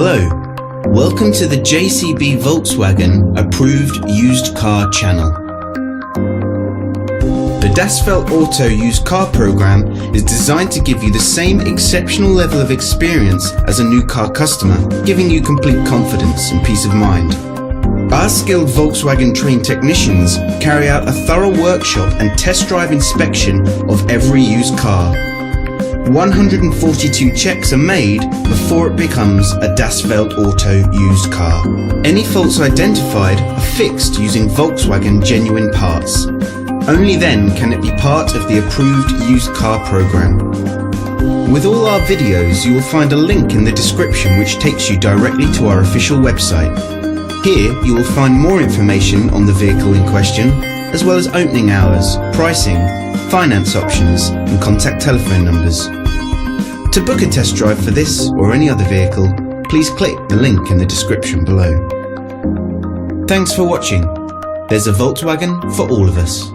Hello, welcome to the JCB Volkswagen Approved Used Car channel. The Das Feld Auto Used Car program is designed to give you the same exceptional level of experience as a new car customer, giving you complete confidence and peace of mind. Our skilled Volkswagen trained technicians carry out a thorough workshop and test drive inspection of every used car. 142 checks are made before it becomes a Das Feld Auto used car. Any faults identified are fixed using Volkswagen genuine parts. Only then can it be part of the approved used car program. With all our videos, you will find a link in the description which takes you directly to our official website. Here you will find more information on the vehicle in question, as well as opening hours, pricing, finance options and contact telephone numbers. To book a test drive for this or any other vehicle, please click the link in the description below. Thanks for watching. There's a Volkswagen for all of us.